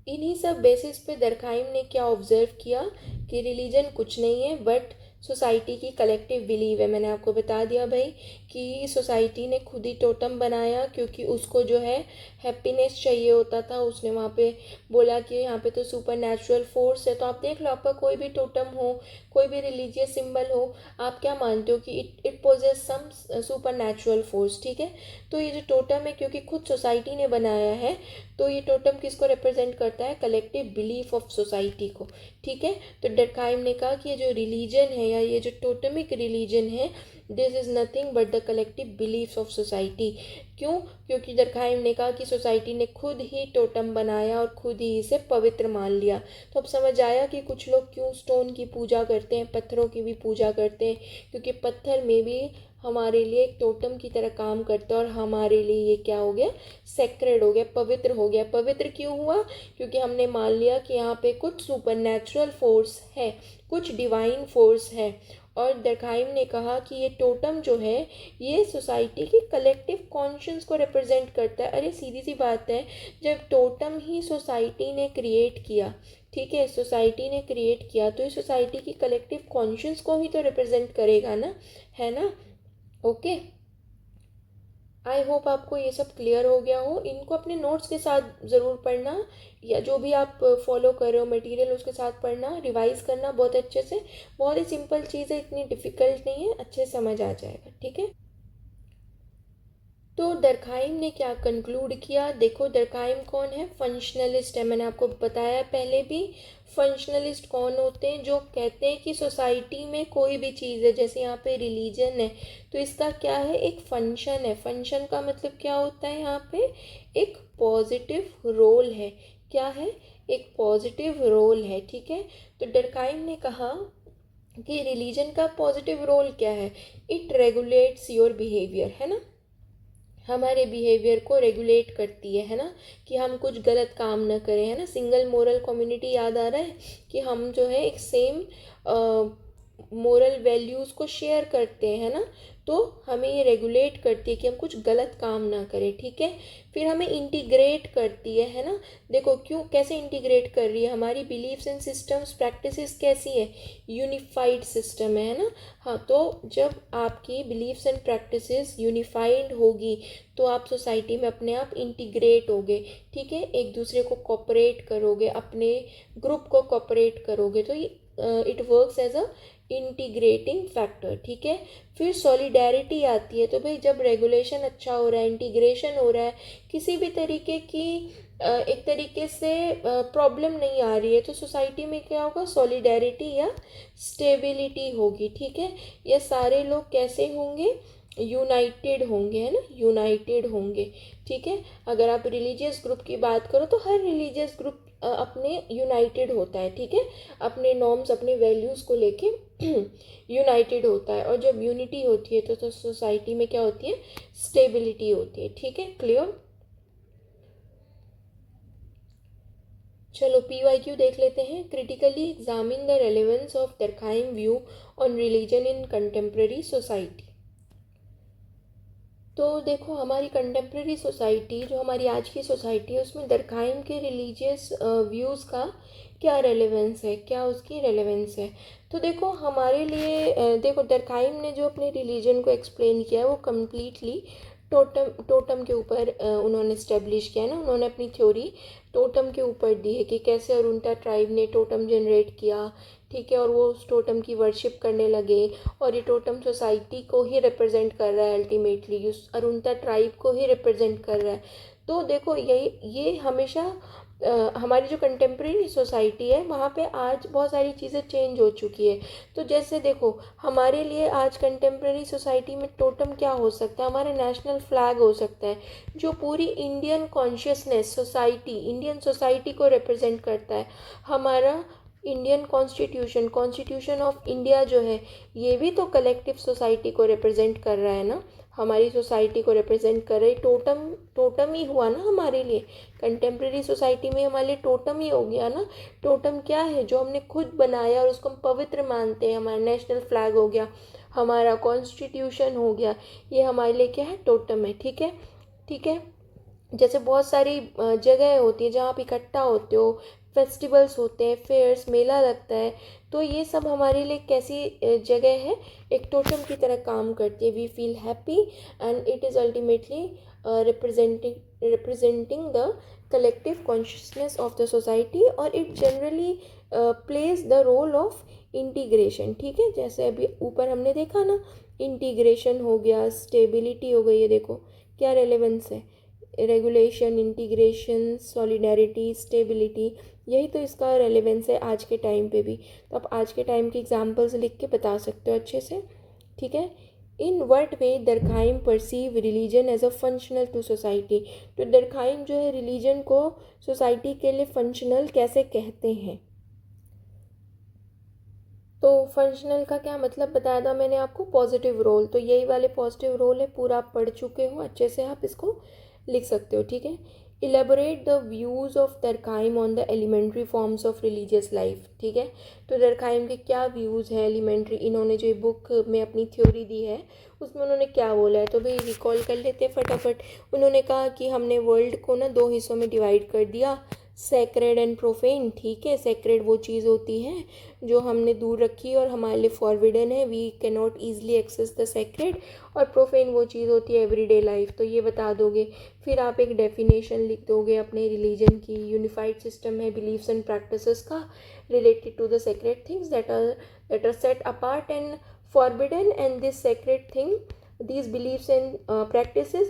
इन्हीं सब बेसिस पे दरखाइम ने क्या ऑब्जर्व किया कि रिलीजन कुछ नहीं है बट सोसाइटी की कलेक्टिव बिलीव है। मैंने आपको बता दिया भाई कि सोसाइटी ने खुद ही टोटम बनाया क्योंकि उसको जो है हैप्पीनेस चाहिए होता था। उसने वहाँ पे बोला कि यहाँ पे तो सुपर नेचुरल फोर्स है। तो आप देख लो, आपका कोई भी टोटम हो, कोई भी रिलीजियस सिंबल हो, आप क्या मानते हो कि it possess some supernatural force, ठीक है। तो ये जो टोटम है क्योंकि खुद सोसाइटी ने बनाया है, तो ये टोटम किसको रिप्रेजेंट करता है? कलेक्टिव बिलीफ ऑफ सोसाइटी को, ठीक है। तो डरखाइम ने कहा कि ये जो रिलीजन है या ये जो टोटमिक रिलीजन है, this is nothing but the collective beliefs of society. क्यों? क्योंकि दरखाइम ने कहा कि सोसाइटी ने खुद ही टोटम बनाया और खुद ही इसे पवित्र मान लिया। तो अब समझ आया कि कुछ लोग क्यों स्टोन की पूजा करते हैं, पत्थरों की भी पूजा करते हैं, क्योंकि पत्थर में भी हमारे लिए एक टोटम की तरह काम करता है और हमारे लिए ये क्या हो गया? सेक्रेड हो गया, पवित्र हो गया। पवित्र क्यों हुआ? क्योंकि हमने मान लिया कि यहाँ पे कुछ सुपर नेचुरल फोर्स है, कुछ डिवाइन फोर्स है। और दरखाइम ने कहा कि ये टोटम जो है ये सोसाइटी की कलेक्टिव कॉन्शियस को रिप्रेजेंट करता है। अरे सीधी सी बात है, जब टोटम ही सोसाइटी ने क्रिएट किया, ठीक है, सोसाइटी ने क्रिएट किया, तो ये सोसाइटी की कलेक्टिव कॉन्शियस को ही तो रिप्रेजेंट करेगा ना, है ना। ओके, आई होप आपको ये सब क्लियर हो गया हो। इनको अपने नोट्स के साथ ज़रूर पढ़ना, या जो भी आप फॉलो कर रहे हो मटेरियल उसके साथ पढ़ना, रिवाइज करना बहुत अच्छे से। बहुत ही सिंपल चीज़ है, इतनी डिफ़िकल्ट नहीं है, अच्छे से समझ आ जाएगा, ठीक है। तो दरखाइम ने क्या कंक्लूड किया? देखो, दरखाइम कौन है? फंक्शनलिस्ट है। मैंने आपको बताया पहले भी, फंक्शनलिस्ट कौन होते हैं? जो कहते हैं कि सोसाइटी में कोई भी चीज़ है, जैसे यहाँ पे रिलीजन है, तो इसका क्या है? एक फंक्शन है। फंक्शन का मतलब क्या होता है? यहाँ पे एक पॉजिटिव रोल है। क्या है? एक पॉजिटिव रोल है, ठीक है। तो डरखाइम ने कहा कि रिलीजन का पॉजिटिव रोल क्या है? इट रेगुलेट्स योर बिहेवियर, है ना, हमारे बिहेवियर को रेगुलेट करती है ना, कि हम कुछ गलत काम ना करें, है ना। सिंगल मोरल कम्युनिटी याद आ रहा है कि हम जो है एक सेम मोरल वैल्यूज़ को शेयर करते हैं, है ना। तो हमें ये रेगुलेट करती है कि हम कुछ गलत काम ना करें, ठीक है। फिर हमें इंटीग्रेट करती है ना। देखो क्यों, कैसे इंटीग्रेट कर रही है? हमारी बिलीफ्स एंड सिस्टम्स प्रैक्टिसेस कैसी है? यूनिफाइड सिस्टम है ना। हाँ, तो जब आपकी बिलीफ्स एंड प्रैक्टिसेस यूनिफाइड होगी तो आप सोसाइटी में अपने आप इंटीग्रेट होगे, ठीक है। एक दूसरे को कोऑपरेट करोगे, अपने ग्रुप को कोऑपरेट करोगे, तो ये it works as a integrating factor, ठीक है। फिर सॉलिडेरिटी आती है। तो भाई जब रेगुलेशन अच्छा हो रहा है, इंटीग्रेशन हो रहा है, किसी भी तरीके की एक तरीके से प्रॉब्लम नहीं आ रही है, तो सोसाइटी में क्या होगा? सॉलिडेरिटी या स्टेबिलिटी होगी, ठीक है। ये सारे लोग कैसे होंगे? यूनाइटेड होंगे, है ना, यूनाइटेड होंगे, ठीक है। अगर आप रिलीजियस ग्रुप की बात करो तो हर रिलीजियस ग्रुप अपने यूनाइटेड होता है, ठीक है, अपने नॉर्म्स, अपने वैल्यूज़ को लेके यूनाइटेड होता है। और जब यूनिटी होती है तो सोसाइटी में क्या होती है? स्टेबिलिटी होती है, ठीक है, क्लियर। चलो PYQ देख लेते हैं। Critically examine the relevance of दरखाइम view on religion in contemporary society. तो देखो, हमारी कंटेम्प्रेरी सोसाइटी, जो हमारी आज की सोसाइटी है, उसमें दरखाइम के रिलीजियस व्यूज़ का क्या रेलेवेंस है, क्या उसकी रेलेवेंस है? तो देखो हमारे लिए देखो, दरखाइम ने जो अपने रिलीजन को एक्सप्लेन किया है वो कम्प्लीटली टोटम के ऊपर उन्होंने इस्टेब्लिश किया है ना। उन्होंने अपनी थ्योरी टोटम के ऊपर दी है कि कैसे अरुणता ट्राइब ने टोटम जनरेट किया, ठीक है, और वो उस टोटम की वर्शिप करने लगे। और ये टोटम सोसाइटी को ही रिप्रेजेंट कर रहा है, अल्टीमेटली उस अरुणता ट्राइब को ही रिप्रेजेंट कर रहा है। तो देखो, ये हमेशा हमारी जो कंटेम्प्रेरी सोसाइटी है वहाँ पे आज बहुत सारी चीज़ें चेंज हो चुकी है। तो जैसे देखो, हमारे लिए आज कंटेम्प्रेरी सोसाइटी में टोटम क्या हो सकता है, हमारा नेशनल फ्लैग हो सकता है, जो पूरी Indian consciousness society, Indian society को रिप्रेजेंट करता है। हमारा Indian constitution, constitution of India जो है, ये भी तो कलेक्टिव सोसाइटी को रिप्रेजेंट कर रहा है ना, हमारी सोसाइटी को रिप्रेजेंट कर रही। टोटम टोटम ही हुआ ना हमारे लिए, कंटेम्प्रेरी सोसाइटी में हमारे लिए टोटम ही हो गया ना। टोटम क्या है, जो हमने खुद बनाया और उसको हम पवित्र मानते हैं। हमारा नेशनल फ्लैग हो गया, हमारा कॉन्स्टिट्यूशन हो गया, ये हमारे लिए क्या है, टोटम है। ठीक है, ठीक है। जैसे बहुत सारी जगह होती है जहाँ आप इकट्ठा होते हो, फेस्टिवल्स होते हैं, फेयर्स, मेला लगता है, तो ये सब हमारे लिए कैसी जगह है, एक टोटम की तरह काम करती है। We feel happy and it is ultimately representing the collective consciousness of the society, और it generally plays the role of integration. ठीक है, जैसे अभी ऊपर हमने देखा ना, इंटीग्रेशन हो गया, स्टेबिलिटी हो गई, ये देखो क्या रेलेवेंस है, रेगुलेशन, इंटीग्रेशन, सॉलिडारिटी, स्टेबिलिटी, यही तो इसका रेलेवेंस है आज के टाइम पे भी। तो आप आज के टाइम के एग्जांपल्स लिख के बता सकते हो अच्छे से। ठीक है, in what way Durkheim perceive religion as a functional to society. तो दरखाइम जो है रिलीजन को सोसाइटी के लिए फंक्शनल कैसे कहते हैं। तो फंक्शनल का क्या मतलब बताया था मैंने आपको, पॉजिटिव रोल। तो यही वाले पॉजिटिव रोल है, पूरा आप पढ़ चुके हो अच्छे से, आप इसको लिख सकते हो। ठीक है, elaborate the views of Durkheim on the elementary forms of religious life. ठीक है, तो दरखाइम के क्या व्यूज़ हैं एलिमेंट्री, इन्होंने जो बुक में अपनी थ्योरी दी है उसमें उन्होंने क्या बोला है, तो भाई रिकॉल कर लेते हैं फटाफट। उन्होंने कहा कि हमने वर्ल्ड को ना दो हिस्सों में डिवाइड कर दिया, सेक्रेड एंड प्रोफेन। ठीक है, सेक्रेड वो चीज़ होती है जो हमने दूर रखी और हमारे लिए फॉरबिडन है, we can not easily access the sacred, और प्रोफेन वो चीज़ होती है एवरीडे लाइफ। तो ये बता दोगे, फिर आप एक डेफिनेशन लिख दोगे अपने रिलीजन की, यूनिफाइड सिस्टम है बिलीव्स एंड प्रैक्टिसेस का related to the sacred things that are set apart and forbidden, and this sacred thing, these beliefs and practices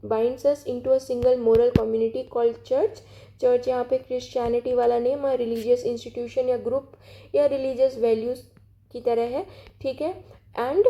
binds us into a single moral community called church. Church यहाँ पे Christianity वाला name, religious institution या group या religious values की तरह है। ठीक है, and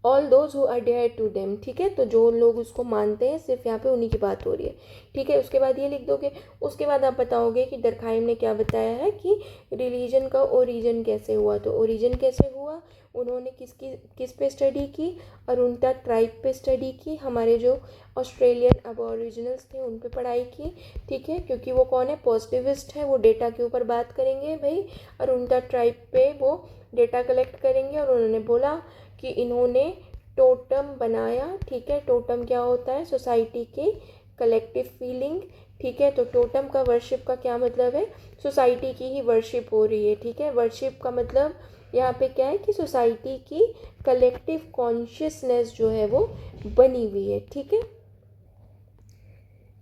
all those who adhere to them. ठीक है, तो जो लोग उसको मानते हैं, सिर्फ यहाँ पे उन्हीं की बात हो रही है। ठीक है, उसके बाद ये लिख दोगे। उसके बाद आप बताओगे कि दरखाइम ने क्या बताया है कि रिलीजन का ओरिजिन कैसे हुआ। तो ओरिजिन कैसे हुआ, उन्होंने किस पे स्टडी की, अरुणता ट्राइब पे स्टडी की, हमारे जो ऑस्ट्रेलियन अबॉरिजिनल्स थे उन पे पढ़ाई की। ठीक है, क्योंकि वो कौन है, पॉजिटिविस्ट है, वो डेटा के ऊपर बात करेंगे भाई। अरुणता ट्राइब पे वो डेटा कलेक्ट करेंगे, और उन्होंने बोला कि इन्होंने टोटम बनाया। ठीक है, टोटम क्या होता है, सोसाइटी की कलेक्टिव फीलिंग। ठीक है, तो टोटम का वर्शिप का क्या मतलब है, सोसाइटी की ही वर्शिप हो रही है। ठीक है, वर्शिप का मतलब यहाँ पे क्या है कि सोसाइटी की कलेक्टिव कॉन्शियसनेस जो है वो बनी हुई है। ठीक है,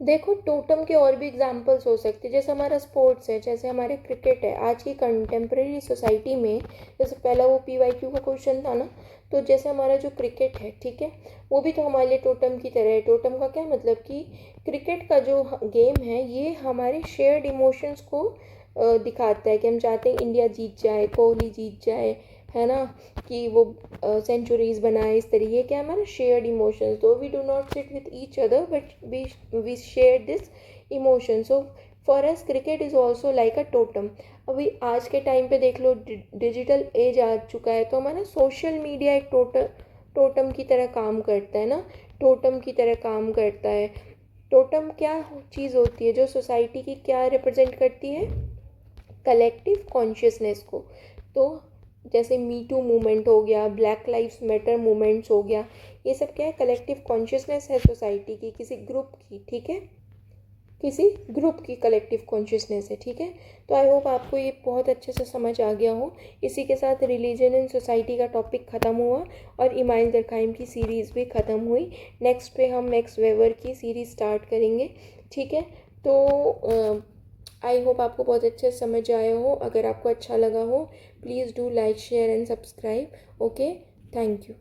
देखो टोटम के और भी एग्जाम्पल्स हो सकते हैं, जैसे हमारा स्पोर्ट्स है, जैसे हमारे क्रिकेट है। आज की कंटेम्प्रेरी सोसाइटी में, जैसे पहला वो PYQ का क्वेश्चन था ना, तो जैसे हमारा जो क्रिकेट है, ठीक है, वो भी तो हमारे लिए टोटम की तरह है। टोटम का क्या मतलब कि क्रिकेट का जो गेम है ये हमारे शेयर्ड इमोशंस को दिखाता है कि हम चाहते हैं इंडिया जीत जाए, कोहली जीत जाए, है ना, कि वो सेंचुरीज बनाए, इस तरीके के हमारे शेयर्ड इमोशंस। तो we do not sit with each other but we share this emotion. So for us cricket is also like a totem. अभी आज के टाइम पे देख लो, डिजिटल एज आ चुका है, तो हमारा सोशल मीडिया एक टोटम की तरह काम करता है ना, टोटम की तरह काम करता है। टोटम क्या चीज़ होती है, जो सोसाइटी की क्या रिप्रेजेंट करती है, कलेक्टिव कॉन्शियसनेस को। तो जैसे मी टू मूवमेंट हो गया, ब्लैक लाइव्स मैटर मूवमेंट्स हो गया, ये सब क्या है, कलेक्टिव कॉन्शियसनेस है सोसाइटी की, किसी ग्रुप की। ठीक है, किसी ग्रुप की कलेक्टिव कॉन्शियसनेस है। ठीक है, तो आई होप आपको ये बहुत अच्छे से समझ आ गया हो। इसी के साथ रिलीजन इन सोसाइटी का टॉपिक ख़त्म हुआ और इमाइल दरखाइम की सीरीज़ भी ख़त्म हुई। नेक्स्ट पे हम मैक्स वेबर की सीरीज़ स्टार्ट करेंगे। ठीक है, तो आई होप आपको बहुत अच्छे से समझ आया हो। अगर आपको अच्छा लगा हो, please do like, share and subscribe. Okay, thank you.